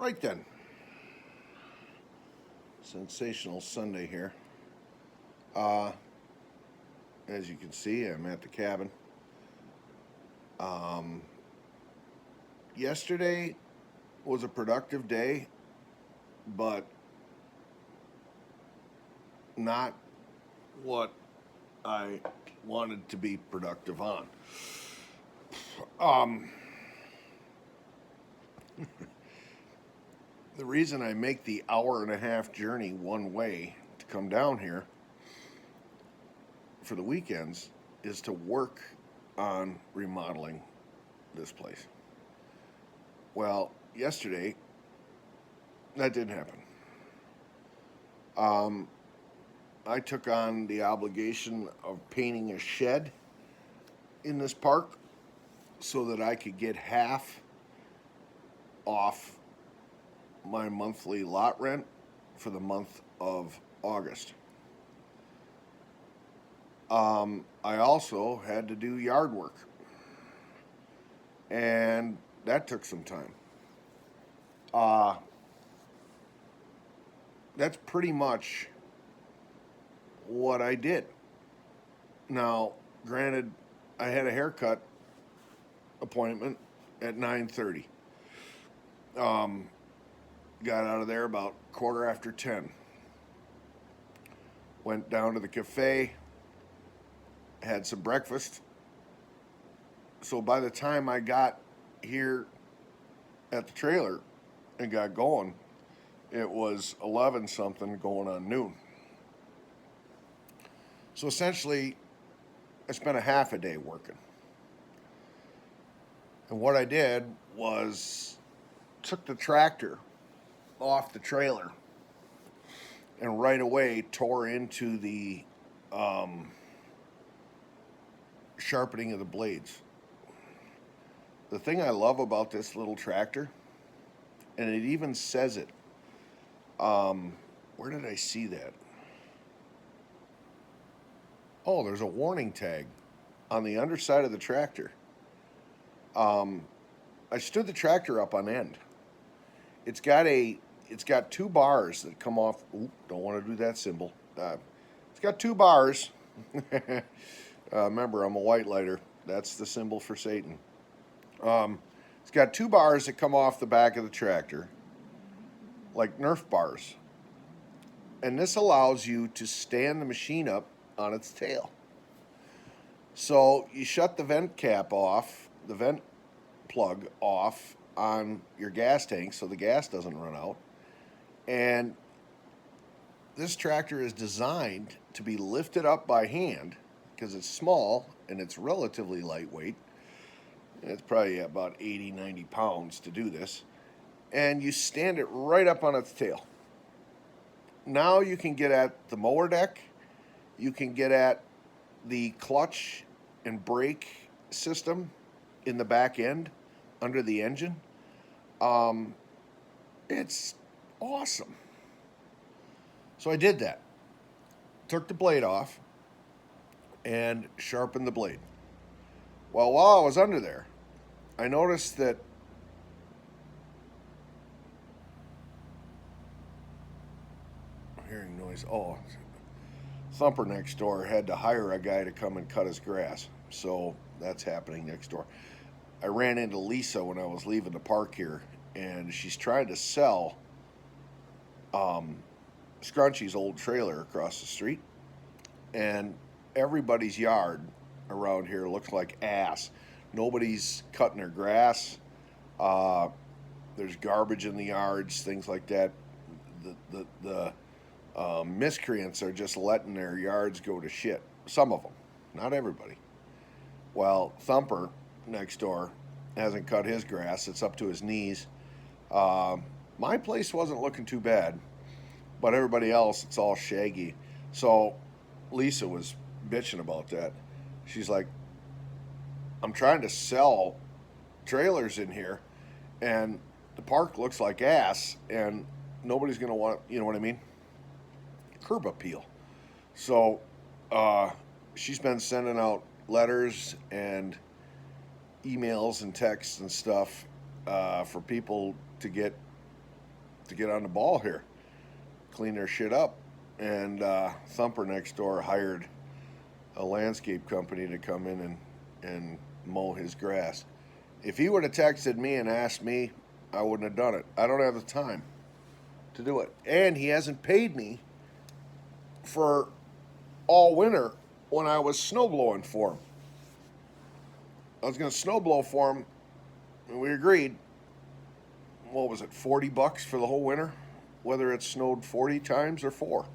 Right then. Sensational Sunday here. Uh, as you can see, I'm at the cabin. Um, Yesterday was a productive day, but not what I wanted to be productive on. Um, the reason I make the hour and a half journey one way to come down here for the weekends is to work on remodeling this place. Well, yesterday that didn't happen. Um, I took on the obligation of painting a shed in this park so that I could get half off my monthly lot rent for the month of August. I also had to do yard work, and that took some time. Uh, that's pretty much what I did. Now, granted, I had a haircut appointment at 9:30. Um, got out of there about quarter after 10. Went down to the cafe, had some breakfast. So by the time I got here at the trailer and got going, it was 11 something going on noon. So essentially, I spent a half a day working. And what I did was took the tractor off the trailer and right away tore into the um, sharpening of the blades. The thing I love about this little tractor, and it even says it, where did I see that? Oh, there's a warning tag on the underside of the tractor. Um, I stood the tractor up on end. It's got a, it's got two bars that come off. Oop, don't want to do that symbol. It's got two bars. Remember, I'm a white lighter. That's the symbol for Satan. It's got two bars that come off the back of the tractor, like Nerf bars. And this allows you to stand the machine up on its tail. So you shut the vent cap off, the vent plug off on your gas tank so the gas doesn't run out. And this tractor is designed to be lifted up by hand because it's small and it's relatively lightweight. It's probably about 80, 90 pounds to do this. And you stand it right up on its tail. Now you can get at the mower deck. You can get at the clutch and brake system in the back end under the engine. It's awesome. So I did that. Took the blade off and sharpened the blade. Well, while I was under there, I noticed that I'm hearing noise. Oh, Thumper next door had to hire a guy to come and cut his grass. So that's happening next door. I ran into Lisa when I was leaving the park here, and she's trying to sell Scrunchy's old trailer across the street. And everybody's yard around here looks like ass. Nobody's cutting their grass. Uh, there's garbage in the yards, things like that. The miscreants are just letting their yards go to shit. Some of them, not everybody. Well, Thumper next door hasn't cut his grass. It's up to his knees. My place wasn't looking too bad, but everybody else, it's all shaggy. So Lisa was bitching about that. She's like, I'm trying to sell trailers in here, and the park looks like ass, and nobody's going to want, you know what I mean? Curb appeal. So she's been sending out letters and emails and texts and stuff for people to get to get on the ball here, clean their shit up. And Thumper next door hired a landscape company to come in and mow his grass. If he would have texted me and asked me, I wouldn't have done it. I don't have the time to do it. And he hasn't paid me for all winter when I was snowblowing for him. I was going to snowblow for him, and we agreed, what was it, $40 for the whole winter? Whether it snowed 40 times or 4.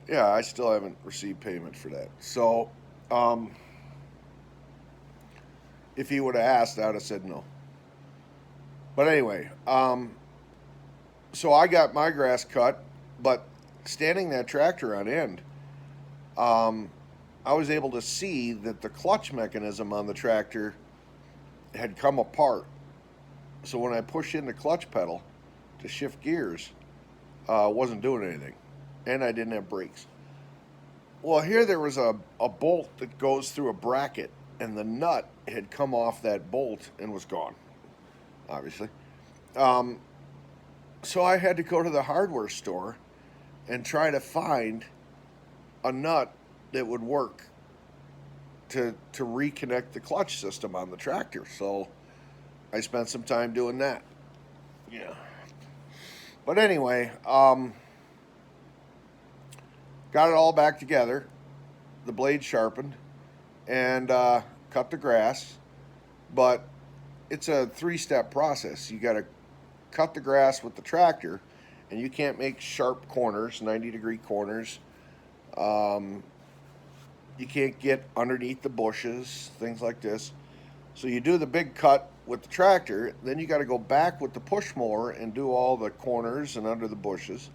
Yeah, I still haven't received payment for that. So, if he would have asked, I would have said no. But anyway, so I got my grass cut, but standing that tractor on end, I was able to see that the clutch mechanism on the tractor had come apart. So when I pushed in the clutch pedal to shift gears, wasn't doing anything. And I didn't have brakes. Well, here there was a bolt that goes through a bracket, and the nut had come off that bolt and was gone, obviously. So I had to go to the hardware store and try to find a nut that would work to reconnect the clutch system on the tractor. So I spent some time doing that. Yeah. But anyway, got it all back together, the blade sharpened, and cut the grass. But it's a 3-step process. You got to cut the grass with the tractor, and you can't make sharp corners, 90-degree corners. You can't get underneath the bushes, things like this. So you do the big cut with the tractor, then you got to go back with the push mower and do all the corners and under the bushes.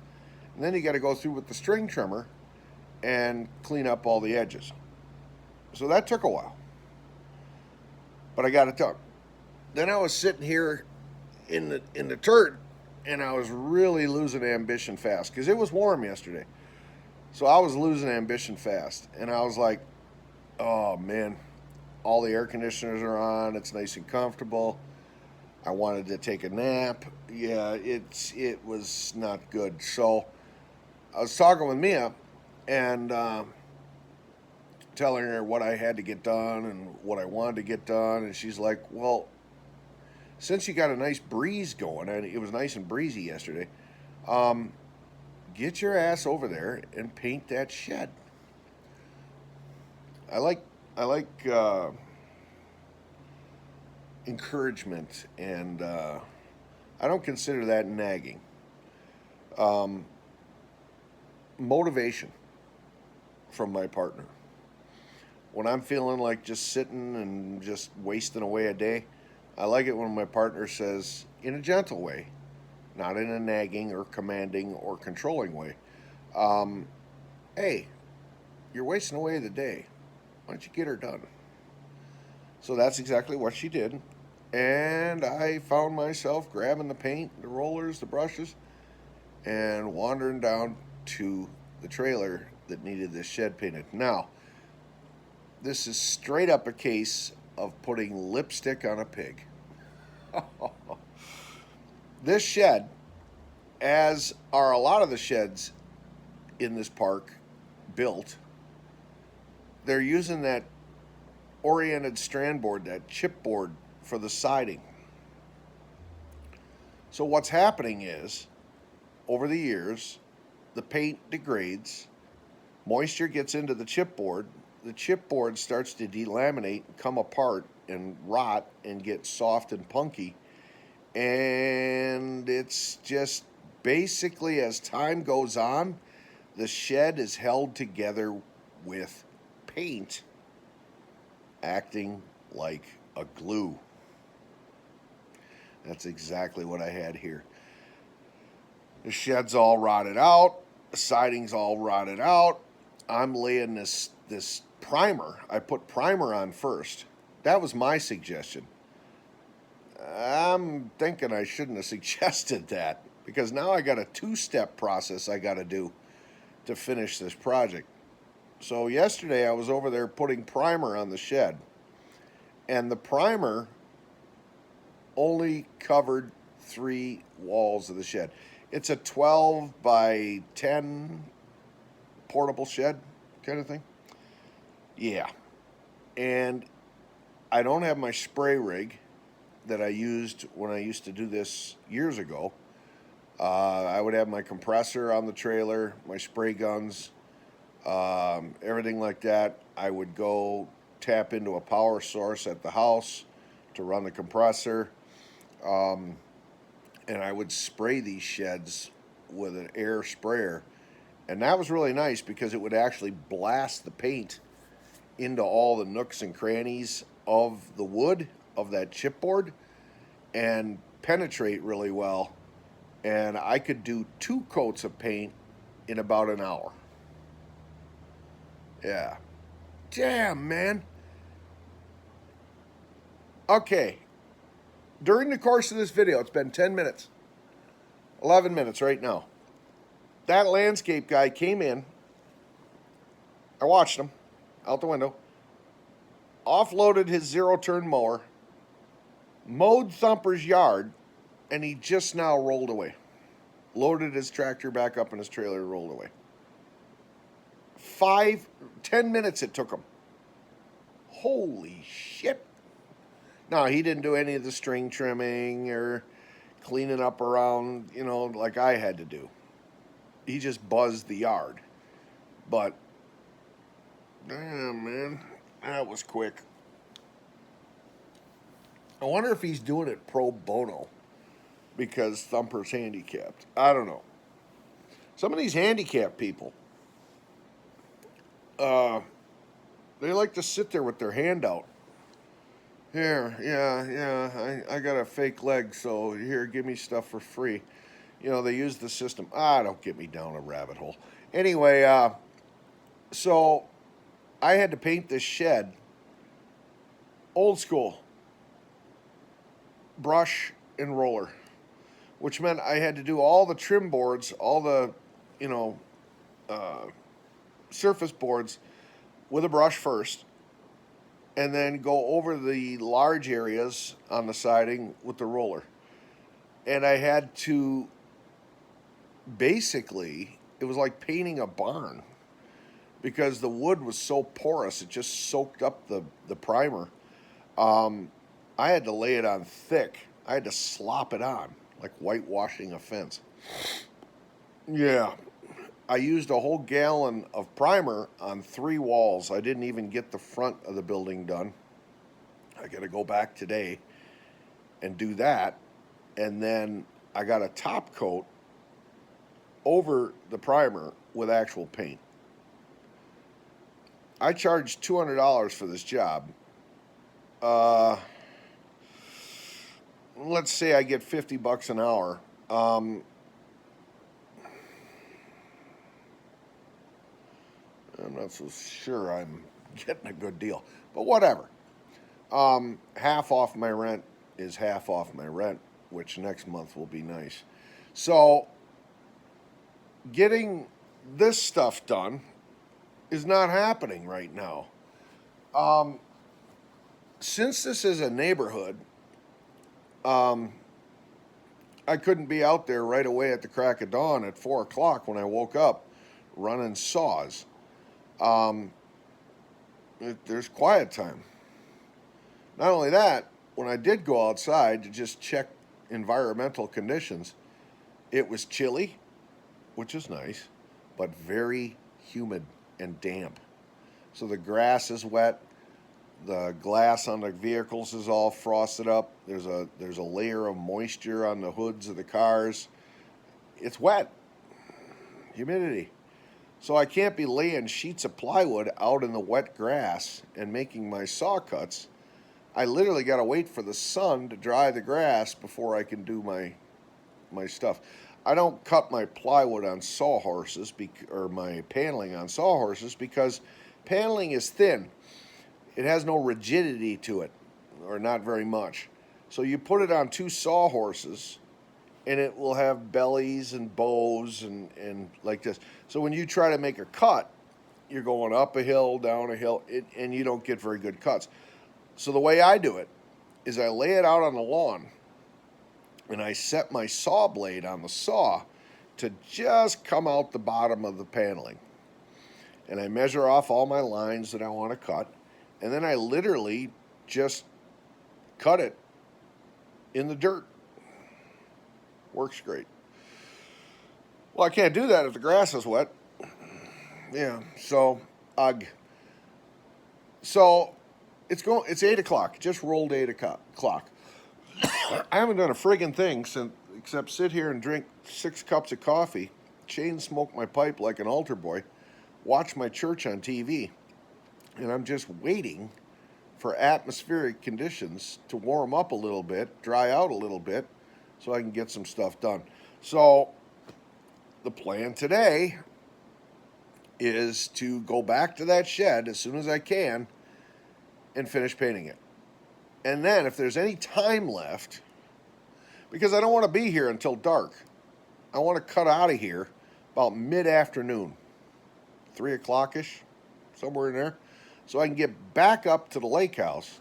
And then you got to go through with the string trimmer and clean up all the edges. So that took a while, but I got it done. Then I was sitting here in the dirt, and I was really losing ambition fast because it was warm yesterday. So I was losing ambition fast, and I was like, oh man, all the air conditioners are on, it's nice and comfortable. I wanted to take a nap. Yeah, it was not good. So I was talking with Mia and telling her what I had to get done and what I wanted to get done, and she's like, well, since you got a nice breeze going, and it was nice and breezy yesterday, get your ass over there and paint that shed. I like encouragement, and I don't consider that nagging. Motivation from my partner. When I'm feeling like just sitting and just wasting away a day, I like it when my partner says, in a gentle way, not in a nagging or commanding or controlling way, hey, you're wasting away the day. Why don't you get her done? So that's exactly what she did. And I found myself grabbing the paint, the rollers, the brushes, and wandering down to the trailer that needed this shed painted. Now, this is straight up a case of putting lipstick on a pig. This shed, as are a lot of the sheds in this park built, they're using that oriented strand board, that chipboard for the siding. So what's happening is, over the years, the paint degrades, moisture gets into the chipboard starts to delaminate and come apart and rot and get soft and punky. And it's just basically, as time goes on, the shed is held together with paint acting like a glue. That's exactly what I had here. The shed's all rotted out, the siding's all rotted out. I'm laying this primer. I put primer on first. That was my suggestion. I'm thinking I shouldn't have suggested that, because now I got a 2-step process I got to do to finish this project. So yesterday I was over there putting primer on the shed, and the primer only covered three walls of the shed. It's a 12 by 10 portable shed kind of thing. Yeah. And I don't have my spray rig that I used when I used to do this years ago. I would have my compressor on the trailer, my spray guns, everything like that. I would go tap into a power source at the house to run the compressor. And I would spray these sheds with an air sprayer. And that was really nice because it would actually blast the paint into all the nooks and crannies of the wood of that chipboard and penetrate really well. And I could do 2 coats of paint in about an hour. Yeah. Damn, man. Okay. During the course of this video, it's been 10 minutes. 11 minutes right now. That landscape guy came in. I watched him out the window. Offloaded his zero-turn mower. Mowed Thumper's yard. And he just now rolled away. Loaded his tractor back up in his trailer and rolled away. 10 minutes it took him. Holy shit. No, he didn't do any of the string trimming or cleaning up around, like I had to do. He just buzzed the yard. But, damn, man, that was quick. I wonder if he's doing it pro bono because Thumper's handicapped. I don't know. Some of these handicapped people, they like to sit there with their hand out. Here, yeah, I got a fake leg, so here, give me stuff for free. They use the system. Don't get me down a rabbit hole. Anyway, so I had to paint this shed old school. Brush and roller. Which meant I had to do all the trim boards, all the, surface boards with a brush first, and then go over the large areas on the siding with the roller. And I had to basically, it was like painting a barn because the wood was so porous, it just soaked up the primer. I had to lay it on thick. I had to slop it on, like whitewashing a fence. Yeah. I used a whole gallon of primer on 3 walls. I didn't even get the front of the building done. I got to go back today and do that. And then I got a top coat over the primer with actual paint. I charged $200 for this job. Let's say I get $50 an hour. I'm not so sure I'm getting a good deal, but whatever. Half off my rent is half off my rent, which next month will be nice. So getting this stuff done is not happening right now. Since this is a neighborhood, I couldn't be out there right away at the crack of dawn at 4 o'clock when I woke up running saws. There's quiet time. Not only that, when I did go outside to just check environmental conditions, it was chilly, which is nice, but very humid and damp. So the grass is wet. The glass on the vehicles is all frosted up. There's a layer of moisture on the hoods of the cars. It's wet. Humidity. So I can't be laying sheets of plywood out in the wet grass and making my saw cuts. I literally got to wait for the sun to dry the grass before I can do my stuff. I don't cut my plywood on sawhorses or my paneling on sawhorses because paneling is thin. It has no rigidity to it, or not very much. So you put it on 2 sawhorses, and it will have bellies and bows and like this. So when you try to make a cut, you're going up a hill, down a hill, and you don't get very good cuts. So the way I do it is I lay it out on the lawn, and I set my saw blade on the saw to just come out the bottom of the paneling. And I measure off all my lines that I want to cut, and then I literally just cut it in the dirt. Works great. Well, I can't do that if the grass is wet. Yeah, so ugh. So it's 8 o'clock. Just rolled 8 o'clock. I haven't done a friggin' thing except sit here and drink 6 cups of coffee, chain smoke my pipe like an altar boy, watch my church on TV, and I'm just waiting for atmospheric conditions to warm up a little bit, dry out a little bit, so I can get some stuff done. So the plan today is to go back to that shed as soon as I can and finish painting it. And then if there's any time left, because I don't want to be here until dark, I want to cut out of here about mid-afternoon, 3 o'clock-ish, somewhere in there, so I can get back up to the lake house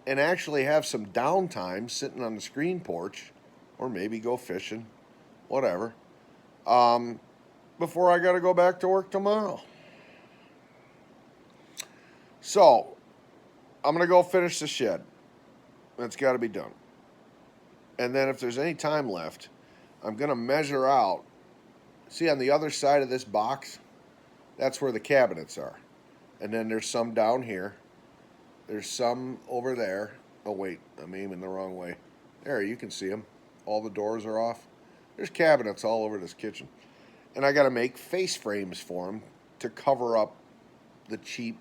and actually have some downtime sitting on the screen porch, or maybe go fishing, whatever, before I got to go back to work tomorrow. So, I'm going to go finish the shed. That's got to be done. And then if there's any time left, I'm going to measure out. See, on the other side of this box, that's where the cabinets are. And then there's some down here. There's some over there. Oh, wait, I'm aiming the wrong way. There, you can see them. All the doors are off. There's cabinets all over this kitchen. And I got to make face frames for them to cover up the cheap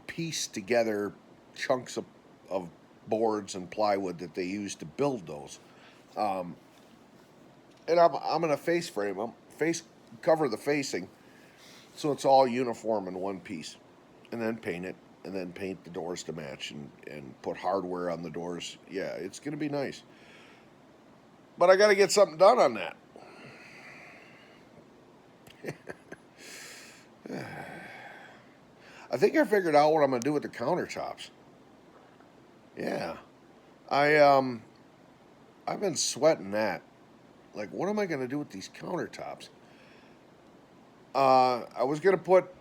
piece together chunks of boards and plywood that they use to build those. And I'm going to face frame them, cover the facing so it's all uniform in one piece, and then paint it, and then paint the doors to match, and put hardware on the doors. Yeah, it's going to be nice. But I got to get something done on that. I think I figured out what I'm going to do with the countertops. Yeah. I've been sweating that. Like, what am I going to do with these countertops? I was going to put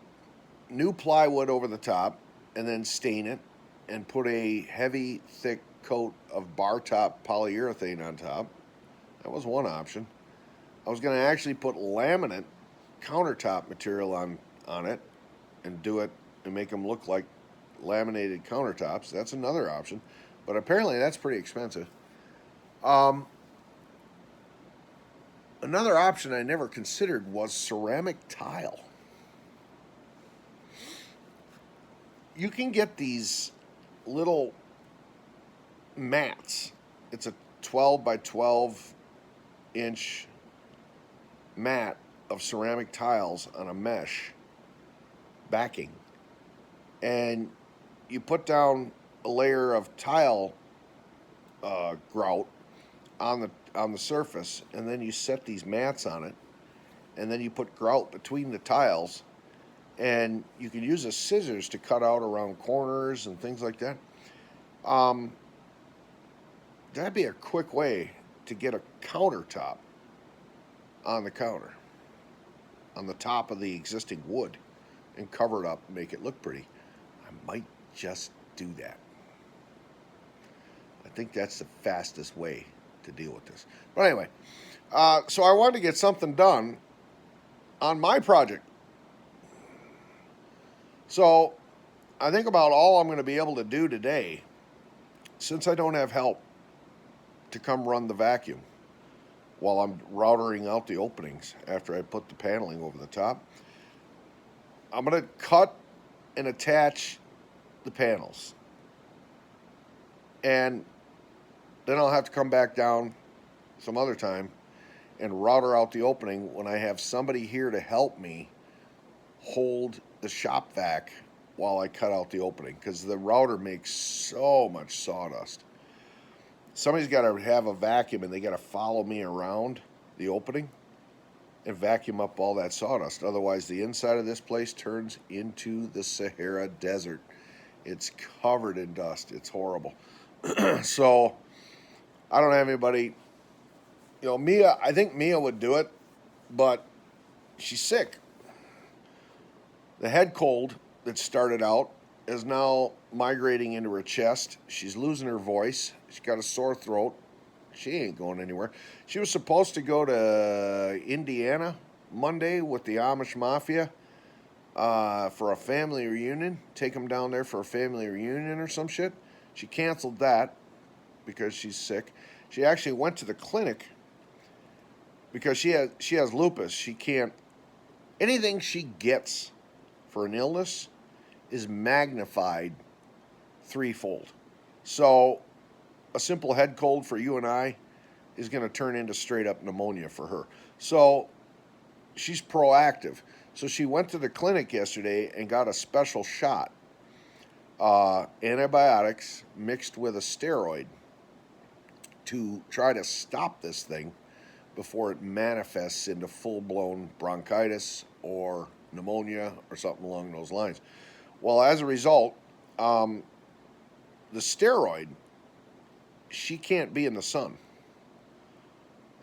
new plywood over the top and then stain it and put a heavy, thick coat of bar top polyurethane on top. That was one option. I was going to actually put laminate countertop material on it and do it and make them look like laminated countertops. That's another option. But apparently that's pretty expensive. Another option I never considered was ceramic tile. You can get these little mats. It's a 12 by 12 inch mat of ceramic tiles on a mesh backing. And you put down a layer of tile grout on the surface, and then you set these mats on it, and then you put grout between the tiles, and you can use a scissors to cut out around corners and things like that. That'd be a quick way to get a countertop on the counter, on the top of the existing wood, and cover it up and make it look pretty. I might just do that. I think that's the fastest way to deal with this. But anyway, so I wanted to get something done on my project. So I think about all I'm going to be able to do today, since I don't have help to come run the vacuum while I'm routering out the openings after I put the paneling over the top. I'm going to cut and attach the panels. And then I'll have to come back down some other time and router out the opening when I have somebody here to help me hold the shop vac while I cut out the opening, because the router makes so much sawdust. Somebody's got to have a vacuum, and they got to follow me around the opening and vacuum up all that sawdust. Otherwise, the inside of this place turns into the Sahara Desert. It's covered in dust. It's horrible. So I don't have anybody. Mia. I think Mia would do it, but she's sick. The head cold that started out is now migrating into her chest. She's losing her voice. She's got a sore throat. She ain't going anywhere. She was supposed to go to Indiana Monday with the Amish Mafia for a family reunion. Take them down there for a family reunion or some shit. She canceled that because she's sick. She actually went to the clinic because she has lupus. She can't anything she gets for an illness is magnified threefold. So a simple head cold for you and I is going to turn into straight up pneumonia for her. So she's proactive. So she went to the clinic yesterday and got a special shot, antibiotics mixed with a steroid to try to stop this thing before it manifests into full-blown bronchitis or pneumonia or something along those lines. Well, as a result, the steroid, she can't be in the sun.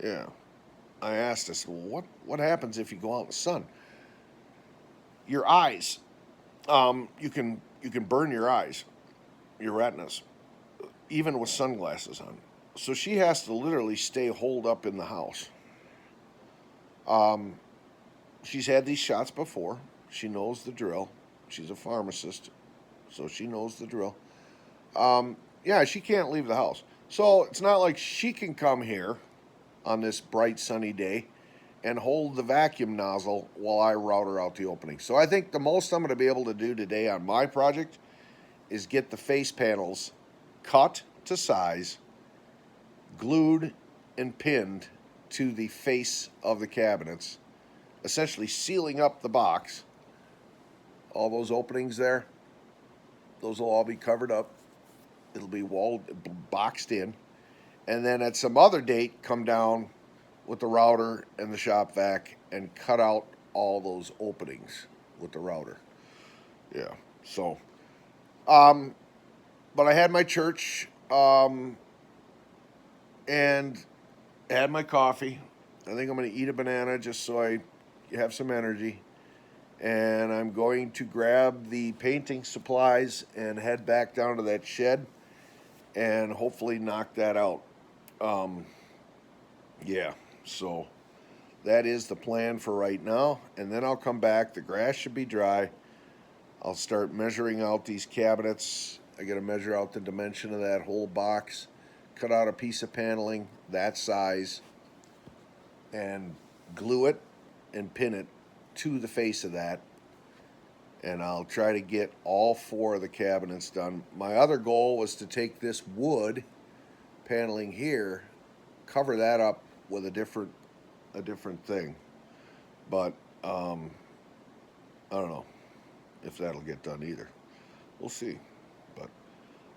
Yeah. I asked us, well, what happens if you go out in the sun? Your eyes, you can burn your eyes, your retinas, even with sunglasses on. So she has to literally stay holed up in the house. She's had these shots before. She knows the drill. She's a pharmacist, so she knows the drill. Yeah, she can't leave the house. So it's not like she can come here on this bright sunny day and hold the vacuum nozzle while I route her out the opening. So I think the most I'm going to be able to do today on my project is get the face panels cut to size, glued and pinned to the face of the cabinets, essentially sealing up the box. All those openings there, those will all be covered up. It'll be walled, boxed in. And then at some other date, come down with the router and the shop vac and cut out all those openings with the router. Yeah, so. But I had my church and had my coffee. I think I'm going to eat a banana just so I have some energy. And I'm going to grab the painting supplies and head back down to that shed and hopefully knock that out. Yeah, so that is the plan for right now. And then I'll come back. The grass should be dry. I'll start measuring out these cabinets. I got to measure out the dimension of that whole box, cut out a piece of paneling that size, and glue it and pin it to the face of that. And I'll try to get all 4 of the cabinets done. My other goal was to take this wood paneling here, cover that up with a different thing. But I don't know if that'll get done either. We'll see. But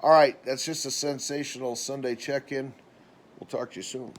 all right, that's just a sensational Sunday check-in. We'll talk to you soon.